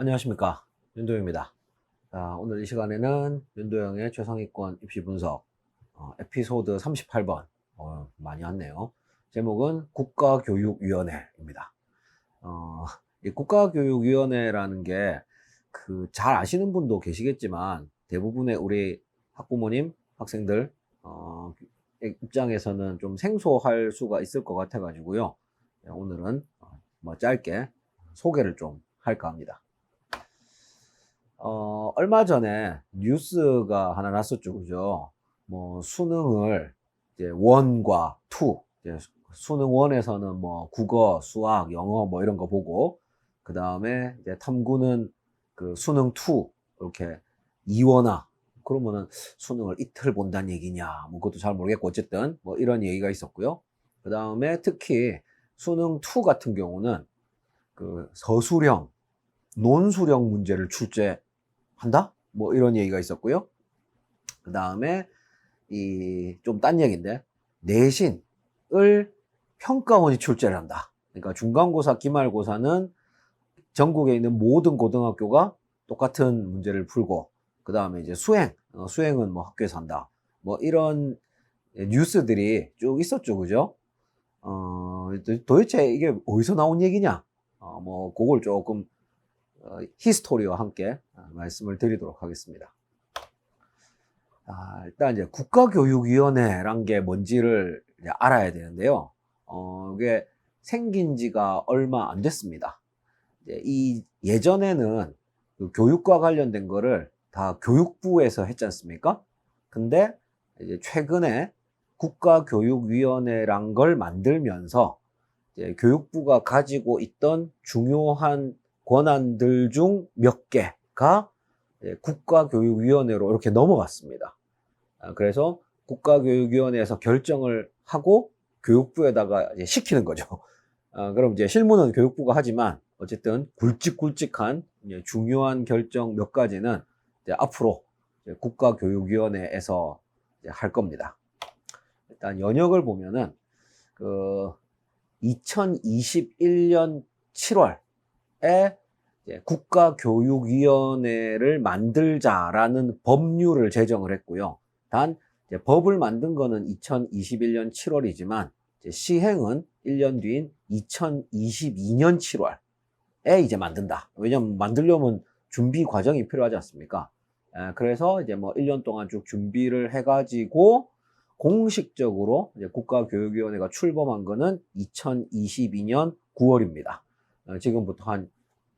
안녕하십니까, 윤도영입니다. 자, 오늘 이 시간에는 윤도영의 최상위권 입시 분석 에피소드 38번 많이 왔네요. 제목은 국가교육위원회입니다. 이 국가교육위원회라는 게 잘 아시는 분도 계시겠지만 대부분의 우리 학부모님, 학생들 입장에서는 좀 생소할 수가 있을 것 같아 가지고요. 오늘은 뭐 짧게 소개를 좀 할까 합니다. 얼마 전에 뉴스가 하나 났었죠, 그죠? 뭐, 수능을 이제 원과 투, 이제 수능 원에서는 뭐, 국어, 수학, 영어 뭐 이런 거 보고, 그 다음에 이제 탐구는 그 수능 투, 이렇게 이원화. 그러면은 수능을 이틀 본다는 얘기냐, 뭐 그것도 잘 모르겠고, 어쨌든 뭐 이런 얘기가 있었고요. 그 다음에 특히 수능 투 같은 경우는 그 서술형, 논술형 문제를 출제한다? 뭐 이런 얘기가 있었고요. 그 다음에 이 좀 딴 얘기인데 내신을 평가원이 출제를 한다. 그러니까 중간고사, 기말고사는 전국에 있는 모든 고등학교가 똑같은 문제를 풀고 그 다음에 이제 수행은 뭐 학교에서 한다. 뭐 이런 뉴스들이 쭉 있었죠, 그죠? 도대체 이게 어디서 나온 얘기냐? 뭐 그걸 조금 히스토리와 함께 말씀을 드리도록 하겠습니다. 일단 이제 국가교육위원회란 게 뭔지를 알아야 되는데요. 이게 생긴 지가 얼마 안 됐습니다. 예전에는 그 교육과 관련된 거를 다 교육부에서 했지 않습니까? 근데 이제 최근에 국가교육위원회란 걸 만들면서 이제 교육부가 가지고 있던 중요한 권한들 중 몇 개가 국가교육위원회로 이렇게 넘어갔습니다. 그래서 국가교육위원회에서 결정을 하고 교육부에다가 이제 시키는 거죠. 그럼 이제 실무는 교육부가 하지만 어쨌든 굵직굵직한 중요한 결정 몇 가지는 이제 앞으로 이제 국가교육위원회에서 이제 할 겁니다. 일단 연역을 보면은 그 2021년 7월에 국가교육위원회를 만들자라는 법률을 제정을 했고요. 단 법을 만든 거는 2021년 7월이지만 시행은 1년 뒤인 2022년 7월에 이제 만든다. 왜냐면 만들려면 준비 과정이 필요하지 않습니까? 그래서 이제 뭐 1년 동안 쭉 준비를 해가지고 공식적으로 이제 국가교육위원회가 출범한 거는 2022년 9월입니다. 지금부터 한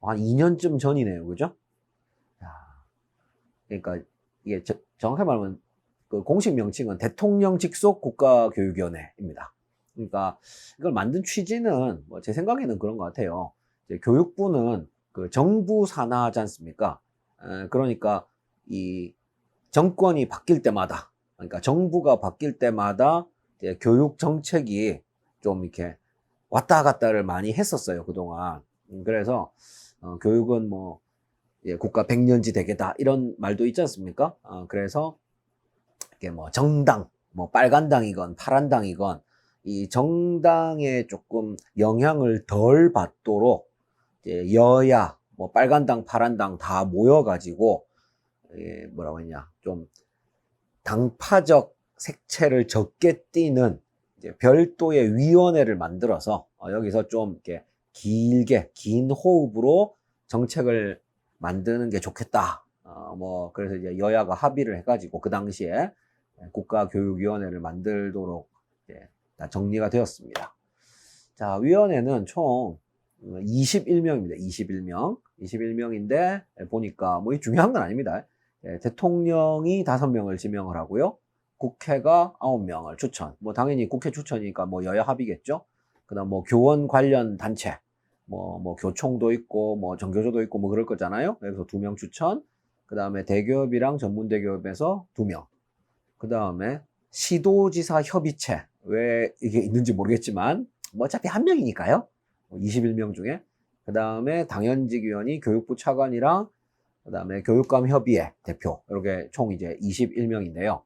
2년쯤 전이네요. 그죠? 그러니까 이게 정확히 말하면 그 공식 명칭은 대통령 직속 국가교육위원회입니다. 그러니까 이걸 만든 취지는 뭐 제 생각에는 그런 것 같아요. 이제 교육부는 그 정부 산하지 않습니까? 그러니까 이 정권이 바뀔 때마다, 그러니까 정부가 바뀔 때마다 이제 교육 정책이 좀 이렇게 왔다 갔다를 많이 했었어요, 그동안. 그래서 교육은 뭐 국가 백년지 대계다 이런 말도 있지 않습니까? 그래서 이게 뭐 정당, 뭐 빨간 당이건 파란 당이건 이 정당에 조금 영향을 덜 받도록 이제 여야, 뭐 빨간 당, 파란 당 다 모여가지고 뭐라고 했냐, 좀 당파적 색채를 적게 띠는 이제 별도의 위원회를 만들어서 여기서 좀 이렇게 길게 긴 호흡으로 정책을 만드는 게 좋겠다. 뭐 그래서 이제 여야가 합의를 해가지고 그 당시에 국가교육위원회를 만들도록 이제 다 정리가 되었습니다. 자, 위원회는 총 21명입니다. 21명. 21명인데 보니까 뭐 중요한 건 아닙니다. 대통령이 5명을 지명을 하고요. 국회가 9명을 추천. 뭐 당연히 국회 추천이니까 뭐 여야 합의겠죠. 그다음 뭐 교원 관련 단체, 뭐 교총도 있고 뭐 정교조도 있고 뭐 그럴 거잖아요. 그래서 2명 추천. 그다음에 대기업이랑 전문대기업에서 2명. 그다음에 시도지사 협의체. 왜 이게 있는지 모르겠지만 뭐 어차피 한 명이니까요. 21명 중에. 그다음에 당연직위원이 교육부 차관이랑 그다음에 교육감협의회 대표 이렇게 총 이제 21명인데요.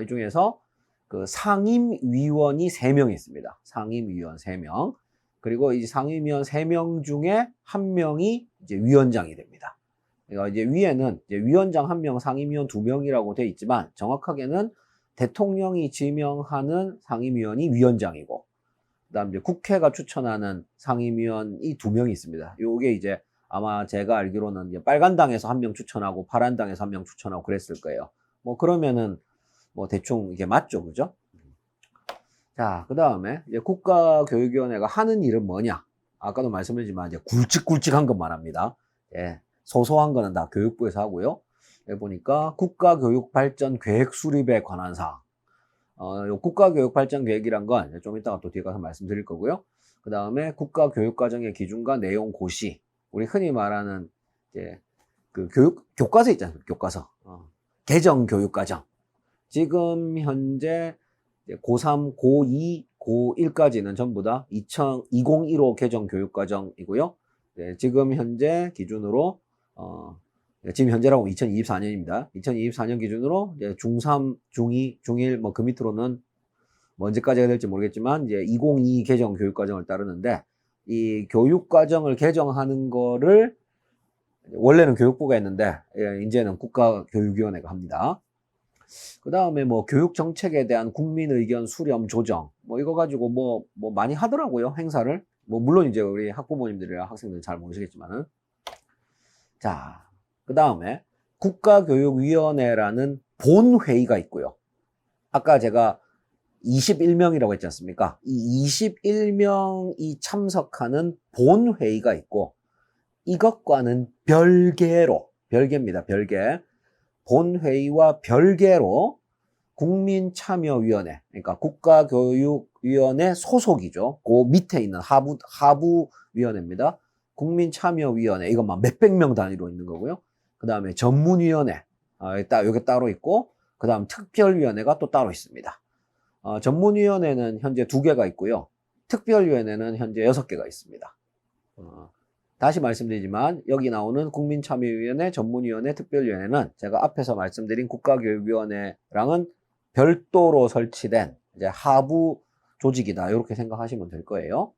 이 중에서 그 상임위원이 3명 있습니다. 상임위원 3명. 그리고 이 상임위원 3명 중에 1명이 이제 위원장이 됩니다. 그러니까 이제 위에는 이제 위원장 1명, 상임위원 2명이라고 돼 있지만 정확하게는 대통령이 지명하는 상임위원이 위원장이고, 그다음 이제 국회가 추천하는 상임위원이 2명이 있습니다. 요게 이제 아마 제가 알기로는 이제 빨간 당에서 1명 추천하고 파란 당에서 1명 추천하고 그랬을 거예요. 뭐 그러면은 뭐 대충 이게 맞죠, 그죠? 자, 그 다음에 이제 국가교육위원회가 하는 일은 뭐냐? 아까도 말씀드렸지만 이제 굵직굵직한 것만 합니다. 예, 소소한 거는 다 교육부에서 하고요. 여기 보니까 국가교육발전 계획 수립에 관한 사항. 요 국가교육발전계획이란 건 좀 이따가 또 뒤에 가서 말씀드릴 거고요. 그 다음에 국가교육과정의 기준과 내용 고시. 우리 흔히 말하는 이제 그 교과서 있잖아요. 교과서. 개정교육과정. 지금 현재 고3, 고2, 고1까지는 전부 다 2015 개정교육과정이고요. 네, 지금 현재 기준으로 지금 현재라고 2024년입니다. 2024년 기준으로 이제 중3, 중2, 중1 뭐 그 밑으로는 뭐 언제까지가 될지 모르겠지만 이제 2022 개정 교육과정을 따르는데, 이 교육과정을 개정하는 거를 원래는 교육부가 했는데 이제는 국가교육위원회가 합니다. 그 다음에 뭐 교육 정책에 대한 국민 의견 수렴 조정 뭐 이거 가지고 뭐 많이 하더라고요, 행사를. 뭐 물론 이제 우리 학부모님들이랑 학생들은 잘 모르시겠지만은. 자, 그 다음에 국가교육위원회라는 본회의가 있고요. 아까 제가 21명이라고 했지 않습니까? 이 21명이 참석하는 본회의가 있고, 이것과는 별개입니다. 별개. 본회의와 별개로 국민참여위원회, 그러니까 국가교육위원회 소속이죠. 그 밑에 있는 하부위원회입니다. 국민참여위원회, 이건 막 몇백 명 단위로 있는 거고요. 그 다음에 전문위원회, 여기 따로 있고, 그 다음 특별위원회가 또 따로 있습니다. 전문위원회는 현재 2개가 있고요. 특별위원회는 현재 6개가 있습니다. 다시 말씀드리지만 여기 나오는 국민참여위원회, 전문위원회, 특별위원회는 제가 앞에서 말씀드린 국가교육위원회랑은 별도로 설치된 이제 하부 조직이다, 이렇게 생각하시면 될 거예요.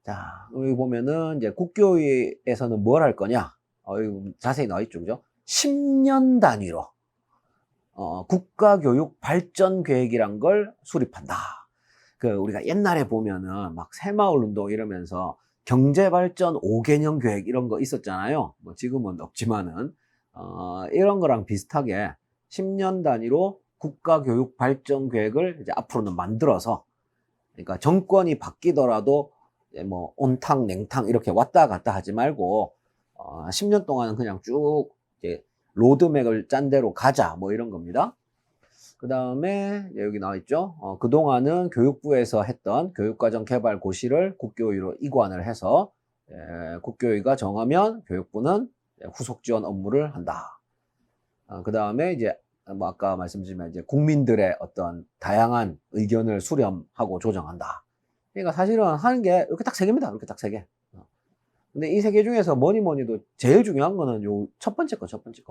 자, 여기 보면은 이제 국교위에서는 뭘 할 거냐? 여기 자세히 나와 있죠, 그죠? 10년 단위로 국가교육 발전 계획이란 걸 수립한다. 우리가 옛날에 보면은 막 새마을 운동 이러면서 경제발전 5개년 계획 이런 거 있었잖아요. 뭐 지금은 없지만은 이런 거랑 비슷하게 10년 단위로 국가교육 발전 계획을 이제 앞으로는 만들어서, 그러니까 정권이 바뀌더라도 뭐 온탕 냉탕 이렇게 왔다 갔다 하지 말고 10년 동안은 그냥 쭉 이제 로드맵을 짠 대로 가자, 뭐 이런 겁니다. 그 다음에 여기 나와 있죠. 그동안은 교육부에서 했던 교육과정 개발 고시를 국교위로 이관을 해서 국교위가 정하면 교육부는 후속 지원 업무를 한다. 그 다음에 이제 뭐 아까 말씀드린 이제 국민들의 어떤 다양한 의견을 수렴하고 조정한다. 그러니까 사실은 하는 게 이렇게 딱 3개입니다. 이렇게 딱 3개. 근데 이 3개 중에서 뭐니도 제일 중요한 거는 요 첫 번째 거.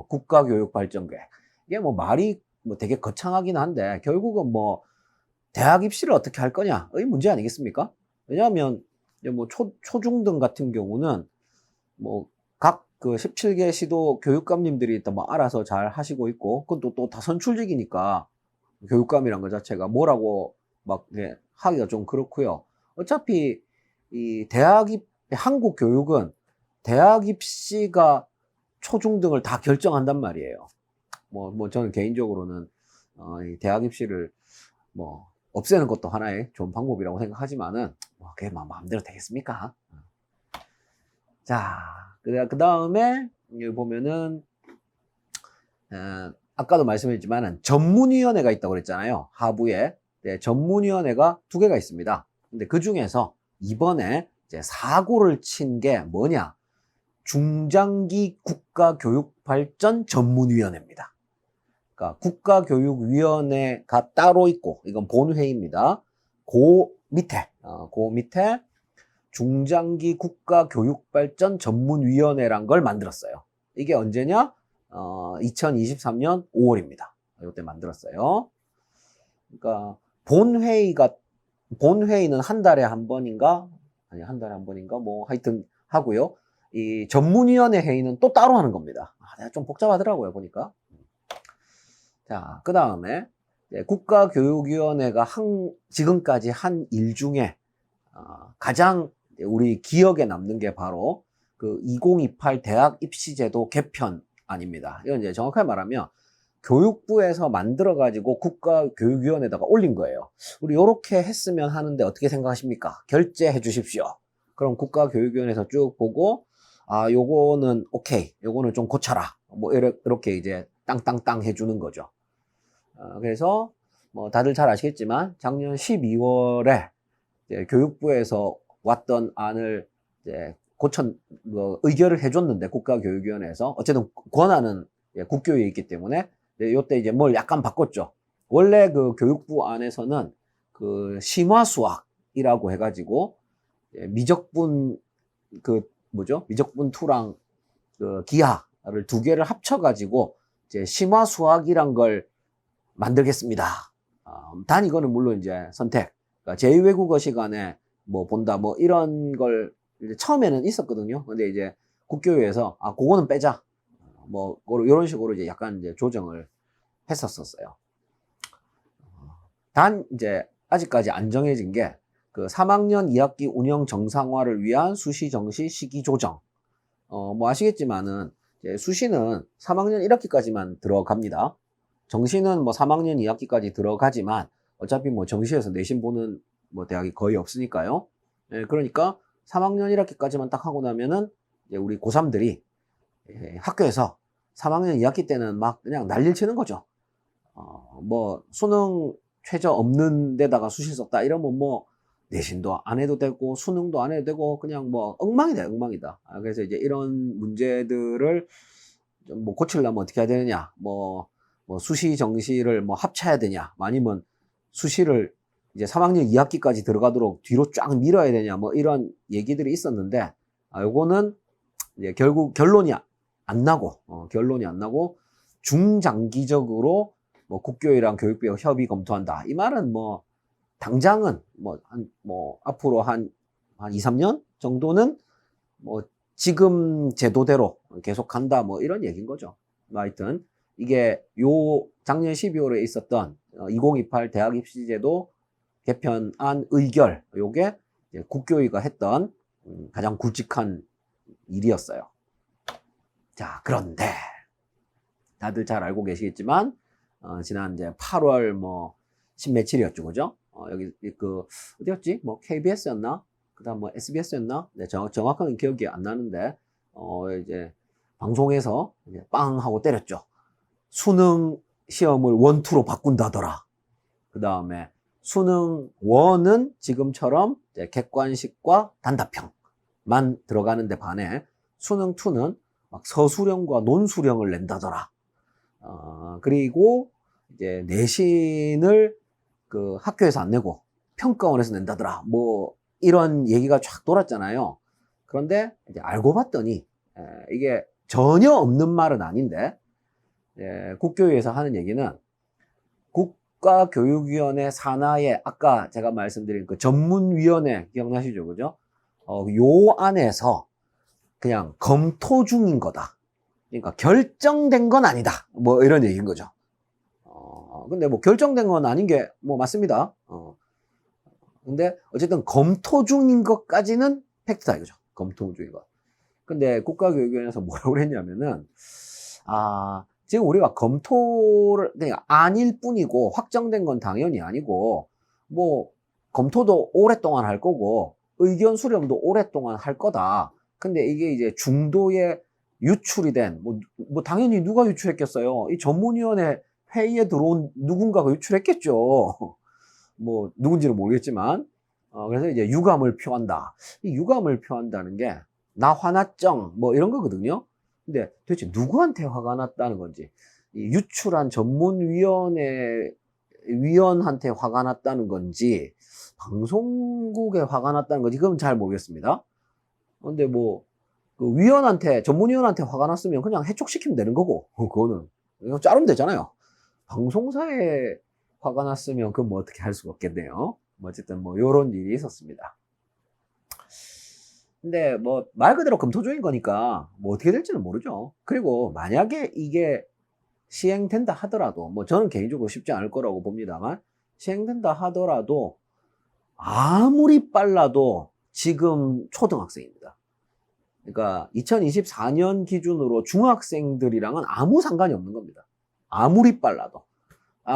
국가교육발전계획. 이게 뭐 말이 뭐 되게 거창하긴 한데 결국은 뭐 대학 입시를 어떻게 할 거냐, 이 문제 아니겠습니까? 왜냐하면 뭐 초중등 같은 경우는 뭐 각 그 17개 시도 교육감님들이 또 뭐 알아서 잘 하시고 있고, 그건 또 다 선출직이니까 교육감이란 것 자체가 뭐라고 막 하기가 좀 그렇고요. 어차피 이 한국 교육은 대학 입시가 초중등을 다 결정한단 말이에요. 뭐 저는 개인적으로는 이 대학 입시를 뭐 없애는 것도 하나의 좋은 방법이라고 생각하지만은 뭐 그게 마음대로 되겠습니까? 자, 그 다음에 여기 보면은 아까도 말씀드렸지만은 전문위원회가 있다고 그랬잖아요. 하부에. 네, 전문위원회가 2개가 있습니다. 근데 그 중에서 이번에 이제 사고를 친 게 뭐냐? 중장기 국가교육발전 전문위원회입니다. 그러니까 국가교육위원회가 따로 있고, 이건 본회의입니다. 그 밑에 중장기 국가교육발전 전문위원회란 걸 만들었어요. 이게 언제냐? 2023년 5월입니다. 이때 만들었어요. 그러니까 본회의는 한 달에 한 번인가? 아니, 한 달에 한 번인가? 뭐 하여튼 하고요. 이 전문위원회 회의는 또 따로 하는 겁니다. 내가 좀 복잡하더라고요, 보니까. 자, 그 다음에 국가교육위원회가 지금까지 한 일 중에 가장 우리 기억에 남는 게 바로 그 2028 대학 입시제도 개편안입니다. 이건 이제 정확하게 말하면 교육부에서 만들어가지고 국가교육위원회에다가 올린 거예요. 우리 이렇게 했으면 하는데 어떻게 생각하십니까? 결재해 주십시오. 그럼 국가교육위원회에서 쭉 보고 요거는 오케이, 요거는 좀 고쳐라. 뭐 이렇게 이제 땅땅땅 해주는 거죠. 그래서 뭐 다들 잘 아시겠지만 작년 12월에 교육부에서 왔던 안을 이제 의결을 해줬는데 국가교육위원회에서 어쨌든 권한은 국교위에 있기 때문에 요때 이제 뭘 약간 바꿨죠. 원래 그 교육부 안에서는 그 심화수학이라고 해가지고 미적분 미적분 2랑 그 기하를 두 개를 합쳐가지고 이제 심화수학이란 걸 만들겠습니다. 단 이거는 물론 이제 선택. 그러니까 제2외국어 시간에 뭐 본다 뭐 이런 걸 이제 처음에는 있었거든요. 근데 이제 국교위에서 그거는 빼자. 뭐 이런 식으로 이제 약간 이제 조정을 했었어요. 단 이제 아직까지 안 정해진 게 그 3학년 2학기 운영 정상화를 위한 수시 정시 시기 조정. 뭐 아시겠지만은 이제 수시는 3학년 1학기까지만 들어갑니다. 정시는 뭐 3학년 2학기까지 들어가지만 어차피 뭐 정시에서 내신 보는 뭐 대학이 거의 없으니까요. 그러니까 3학년 1학기까지만 딱 하고 나면은 이제 우리 고3들이 학교에서 3학년 2학기 때는 막 그냥 난리를 치는 거죠. 뭐 수능 최저 없는 데다가 수시 썼다 이러면 뭐 내신도 안 해도 되고 수능도 안 해도 되고 그냥 뭐 엉망이다. 그래서 이제 이런 문제들을 좀 뭐 고치려면 어떻게 해야 되느냐, 뭐 수시 정시를 뭐 합쳐야 되냐, 아니면 수시를 이제 3학년 2학기까지 들어가도록 뒤로 쫙 밀어야 되냐, 뭐 이런 얘기들이 있었는데 요거는 이제 결국 결론이 안 나고 중장기적으로 뭐 국교위랑 교육부가 협의 검토한다. 이 말은 뭐 당장은 앞으로 한 2, 3년 정도는 뭐 지금 제도대로 계속 간다 뭐 이런 얘기인 거죠. 하여튼 이게 작년 12월에 있었던 2028 대학 입시제도 개편안 의결, 요게 국교위가 했던 가장 굵직한 일이었어요. 자, 그런데 다들 잘 알고 계시겠지만 지난 이제 8월 뭐 10며칠이었죠, 그죠? 여기 어디였지? 뭐 KBS였나? 그다음 뭐 SBS였나? 네, 정확한 기억이 안 나는데 이제 방송에서 이제 빵 하고 때렸죠. 수능 시험을 원투로 바꾼다더라. 그 다음에 수능 원은 지금처럼 이제 객관식과 단답형만 들어가는데 반해 수능 2는 막 서술형과 논술형을 낸다더라. 그리고 이제 내신을 그 학교에서 안 내고 평가원에서 낸다더라. 뭐 이런 얘기가 쫙 돌았잖아요. 그런데 이제 알고 봤더니 이게 전혀 없는 말은 아닌데 국교위에서 하는 얘기는 국가교육위원회 산하에 아까 제가 말씀드린 그 전문위원회 기억나시죠? 그죠? 요 안에서 그냥 검토 중인 거다. 그러니까 결정된 건 아니다. 뭐 이런 얘기인 거죠. 근데 뭐 결정된 건 아닌 게 뭐 맞습니다. 근데 어쨌든 검토 중인 것까지는 팩트다 이거죠. 검토 중인 것. 근데 국가교육위원회에서 뭐라고 그랬냐면은 지금 우리가 검토를 그러니까 아닐 뿐이고 확정된 건 당연히 아니고 뭐 검토도 오랫동안 할 거고 의견 수렴도 오랫동안 할 거다. 근데 이게 이제 중도에 유출이 된 뭐 당연히 누가 유출했겠어요. 이 전문위원회 회의에 들어온 누군가가 유출했겠죠. 뭐 누군지는 모르겠지만 그래서 이제 유감을 표한다. 이 유감을 표한다는 게 나 화났정 뭐 이런 거거든요. 근데 도대체 누구한테 화가 났다는 건지, 이 유출한 위원한테 화가 났다는 건지, 방송국에 화가 났다는 건지, 그건 잘 모르겠습니다. 근데 뭐, 전문위원한테 화가 났으면 그냥 해촉시키면 되는 거고, 그거는. 그냥 자르면 되잖아요. 방송사에 화가 났으면 그건 뭐 어떻게 할 수가 없겠네요. 어쨌든 뭐, 요런 일이 있었습니다. 근데 뭐 말 그대로 검토중인 거니까 뭐 어떻게 될지는 모르죠. 그리고 만약에 이게 시행된다 하더라도 뭐 저는 개인적으로 쉽지 않을 거라고 봅니다만 시행된다 하더라도 아무리 빨라도 지금 초등학생입니다. 그러니까 2024년 기준으로 중학생들이랑은 아무 상관이 없는 겁니다. 아무리 빨라도.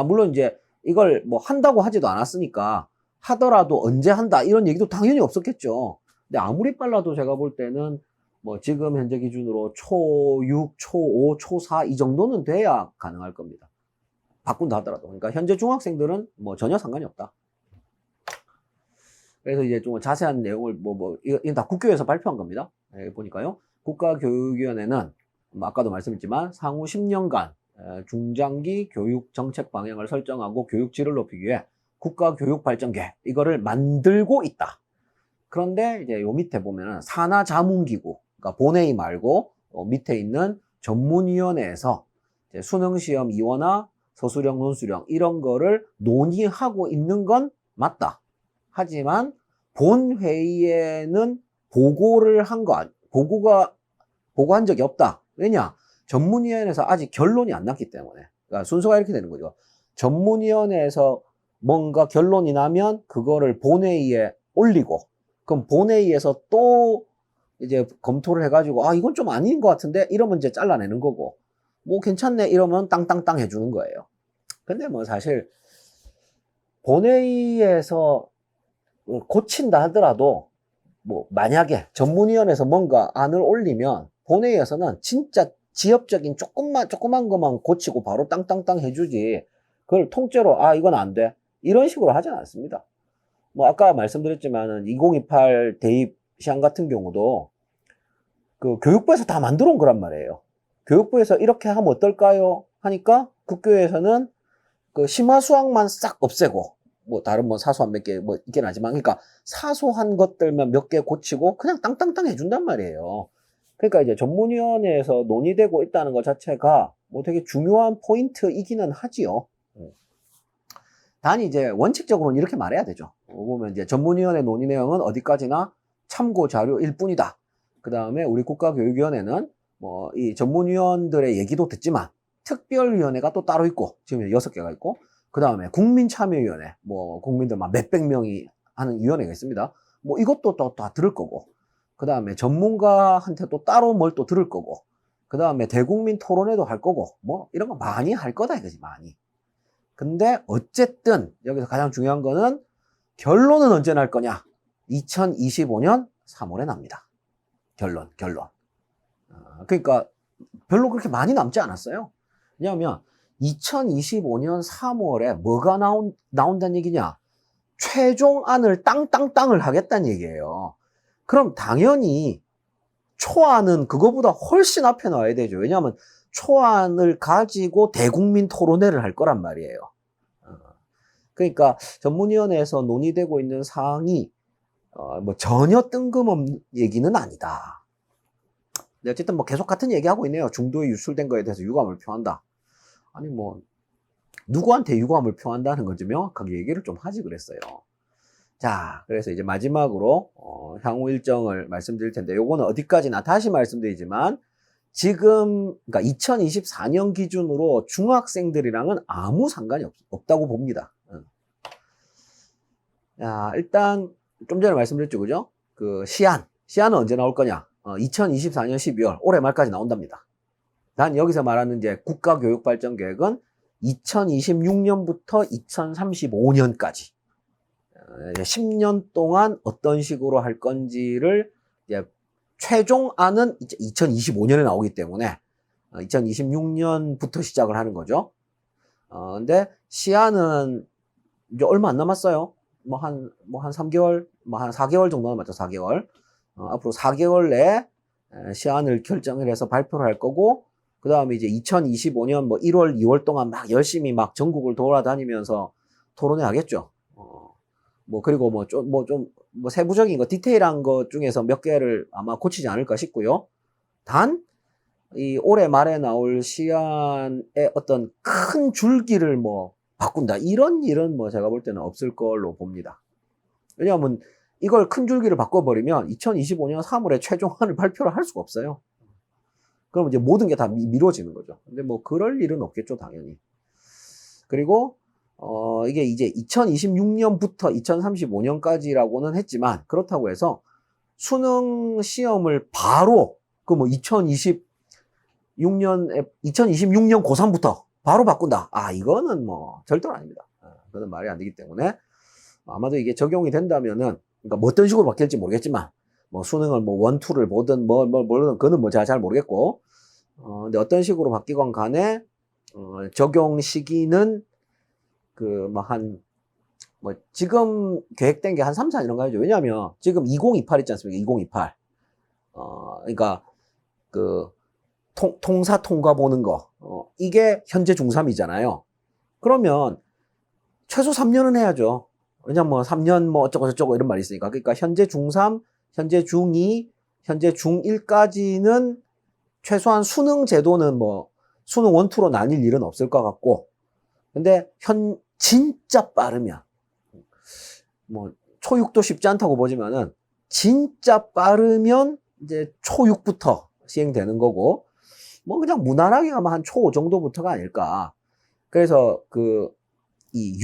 물론 이제 이걸 뭐 한다고 하지도 않았으니까 하더라도 언제 한다 이런 얘기도 당연히 없었겠죠. 근데 아무리 빨라도 제가 볼 때는 뭐 지금 현재 기준으로 초6, 초5, 초4 이 정도는 돼야 가능할 겁니다. 바꾼다 하더라도. 그러니까 현재 중학생들은 뭐 전혀 상관이 없다. 그래서 이제 좀 자세한 내용을 이건 다 국교에서 발표한 겁니다. 보니까요. 국가교육위원회는 아까도 말씀했지만 상후 10년간 중장기 교육 정책 방향을 설정하고 교육 질을 높이기 위해 국가교육발전계 이거를 만들고 있다. 그런데 이제 요 밑에 보면은 산하자문기구, 그러니까 본회의 말고 밑에 있는 전문위원회에서 수능시험 이원화, 서술형, 논술형 이런 거를 논의하고 있는 건 맞다. 하지만 본회의에는 보고한 적이 없다. 왜냐? 전문위원회에서 아직 결론이 안 났기 때문에. 그러니까 순서가 이렇게 되는 거죠. 전문위원회에서 뭔가 결론이 나면 그거를 본회의에 올리고, 그럼 본회의에서 또 이제 검토를 해가지고, 이건 좀 아닌 것 같은데? 이러면 이제 잘라내는 거고, 뭐 괜찮네 이러면 땅땅땅 해주는 거예요. 근데 뭐 사실 본회의에서 고친다 하더라도 뭐 만약에 전문위원회에서 뭔가 안을 올리면 본회의에서는 진짜 지엽적인 조그만 것만 고치고 바로 땅땅땅 해주지 그걸 통째로 이건 안 돼 이런 식으로 하진 않습니다. 뭐 아까 말씀드렸지만은 2028 대입 시험 같은 경우도 그 교육부에서 다 만들어 온 거란 말이에요. 교육부에서 이렇게 하면 어떨까요? 하니까 국교에서는 그 심화수학만 싹 없애고 뭐 다른 뭐 사소한 몇 개 뭐 있긴 하지만 그러니까 사소한 것들만 몇 개 고치고 그냥 땅땅땅 해준단 말이에요. 그러니까 이제 전문위원회에서 논의되고 있다는 것 자체가 뭐 되게 중요한 포인트이기는 하지요. 단 이제 원칙적으로는 이렇게 말해야 되죠. 보면 이제 전문위원회 논의 내용은 어디까지나 참고 자료일 뿐이다. 그 다음에 우리 국가교육위원회는 뭐 이 전문위원들의 얘기도 듣지만 특별위원회가 또 따로 있고 지금 6개가 있고 그 다음에 국민참여위원회 뭐 국민들 막 몇백 명이 하는 위원회가 있습니다. 뭐 이것도 또 다 들을 거고 그 다음에 전문가한테 또 따로 뭘 또 들을 거고 그 다음에 대국민 토론회도 할 거고 뭐 이런 거 많이 할 거다 이거지 많이. 근데 어쨌든 여기서 가장 중요한 거는 결론은 언제 날 거냐? 2025년 3월에 납니다. 결론. 그러니까 별로 그렇게 많이 남지 않았어요. 왜냐하면 2025년 3월에 뭐가 나온다는 얘기냐? 최종안을 땅땅땅을 하겠다는 얘기예요. 그럼 당연히 초안은 그거보다 훨씬 앞에 놔야 되죠. 왜냐하면 초안을 가지고 대국민 토론회를 할 거란 말이에요. 그러니까 전문위원회에서 논의되고 있는 사항이 뭐 전혀 뜬금없는 얘기는 아니다. 어쨌든 뭐 계속 같은 얘기하고 있네요. 중도에 유출된 거에 대해서 유감을 표한다. 아니 뭐 누구한테 유감을 표한다는 건지 명확하게 얘기를 좀 하지 그랬어요. 자, 그래서 이제 마지막으로 향후 일정을 말씀드릴 텐데 요거는 어디까지나 다시 말씀드리지만 지금 그러니까 2024년 기준으로 중학생들이랑은 아무 상관이 없다고 봅니다. 자, 일단 좀 전에 말씀드렸죠, 그죠? 그 시안은 언제 나올 거냐? 2024년 12월 올해 말까지 나온답니다. 단 여기서 말하는 이제 국가교육발전계획은 2026년부터 2035년까지 10년 동안 어떤 식으로 할 건지를 이제 최종안은 이제 2025년에 나오기 때문에 2026년부터 시작을 하는 거죠. 근데 시안은 이제 얼마 안 남았어요. 뭐 한 3개월, 뭐 한 4개월 정도 남았죠, 4개월. 앞으로 4개월 내에 시안을 결정을 해서 발표를 할 거고, 그 다음에 이제 2025년 뭐 1월, 2월 동안 막 열심히 막 전국을 돌아다니면서 토론회 하겠죠. 뭐, 그리고 뭐 세부적인 거, 디테일한 것 중에서 몇 개를 아마 고치지 않을까 싶고요. 단, 이 올해 말에 나올 시안의 어떤 큰 줄기를 뭐 바꾼다. 이런 일은 뭐 제가 볼 때는 없을 걸로 봅니다. 왜냐하면 이걸 큰 줄기를 바꿔버리면 2025년 3월에 최종안을 발표를 할 수가 없어요. 그럼 이제 모든 게 다 미뤄지는 거죠. 근데 뭐 그럴 일은 없겠죠, 당연히. 그리고 이게 이제 2026년부터 2035년까지라고는 했지만 그렇다고 해서 수능 시험을 바로 그 뭐 2026년 고3부터 바로 바꾼다. 이거는 뭐 절대로 아닙니다. 그건 말이 안 되기 때문에 아마도 이게 적용이 된다면은 그러니까 뭐 어떤 식으로 바뀔지 모르겠지만 뭐 수능을 뭐 원투를 보든 뭐든 그거는 뭐 제가 잘 모르겠고 근데 어떤 식으로 바뀌건 간에 적용 시기는 그 뭐 뭐 지금 계획된 게 한 3, 4년 가야죠. 왜냐하면 지금 2028 있지 않습니까? 2028. 그러니까 그 통사 통과 보는 거 이게 현재 중3이잖아요. 그러면 최소 3년은 해야죠. 왜냐면 뭐 3년 뭐 어쩌고 저쩌고 이런 말이 있으니까. 그러니까 현재 중3, 현재 중2, 현재 중1까지는 최소한 수능 제도는 뭐 수능 원투로 나뉠 일은 없을 것 같고 근데 진짜 빠르면 뭐 초6도 쉽지 않다고 보지만은 진짜 빠르면 이제 초6부터 시행되는 거고 뭐 그냥 무난하게 가면 한 초5 정도부터가 아닐까. 그래서 이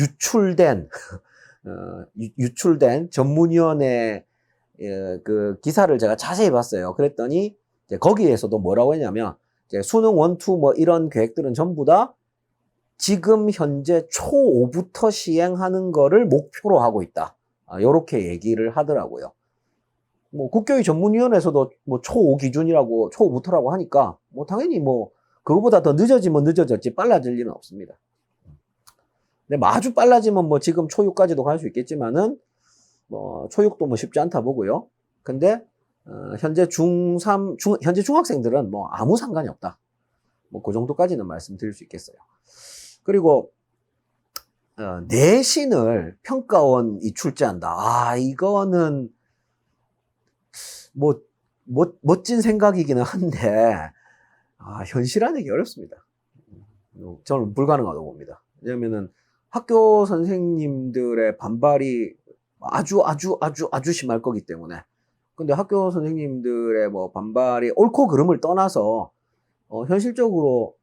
유출된 전문위원회 그 기사를 제가 자세히 봤어요. 그랬더니 이제 거기에서도 뭐라고 했냐면 이제 수능 원투 뭐 이런 계획들은 전부 다 지금 현재 초5부터 시행하는 거를 목표로 하고 있다. 요렇게 얘기를 하더라고요. 뭐 국교육 전문위원회에서도 뭐 초5 기준이라고 초5부터라고 하니까 뭐 당연히 뭐 그거보다 더 늦어지면 늦어졌지 빨라질 일은 없습니다. 근데 뭐 아주 빨라지면 뭐 지금 초6까지도 갈 수 있겠지만은 뭐 초6도 뭐 쉽지 않다 보고요. 근데 현재 중3 현재 중학생들은 뭐 아무 상관이 없다. 뭐 그 정도까지는 말씀드릴 수 있겠어요. 그리고 내신을 평가원이 출제한다. 이거는 뭐 멋진 생각이기는 한데 현실화되기 어렵습니다. 저는 불가능하다고 봅니다. 왜냐면은 학교 선생님들의 반발이 아주 심할 거기 때문에. 근데 학교 선생님들의 뭐 반발이 옳고 그름을 떠나서 현실적으로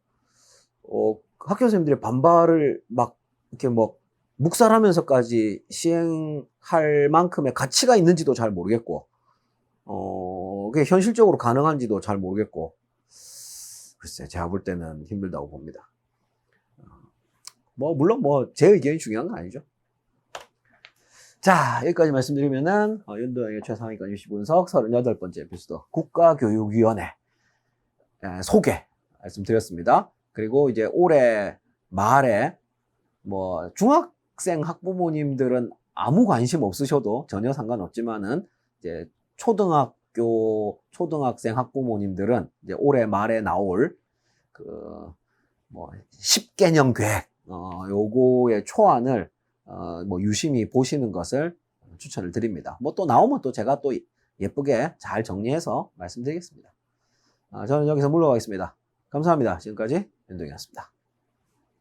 학교 선생님들의 반발을 막 이렇게 뭐 묵살하면서까지 시행할 만큼의 가치가 있는지도 잘 모르겠고 그게 현실적으로 가능한지도 잘 모르겠고 글쎄 제가 볼 때는 힘들다고 봅니다. 뭐 물론 뭐 제 의견이 중요한 건 아니죠. 자, 여기까지 말씀드리면은 윤도영의 최상위권 입시 분석 38번째 에피소드 국가교육위원회 소개 말씀드렸습니다. 그리고 이제 올해 말에 뭐 중학생 학부모님들은 아무 관심 없으셔도 전혀 상관없지만은 이제 초등학생 학부모님들은 이제 올해 말에 나올 뭐 10개년 계획 요거의 초안을 뭐 유심히 보시는 것을 추천을 드립니다. 뭐 또 나오면 또 제가 또 예쁘게 잘 정리해서 말씀드리겠습니다. 저는 여기서 물러가겠습니다. 감사합니다. 지금까지 윤동이었습니다.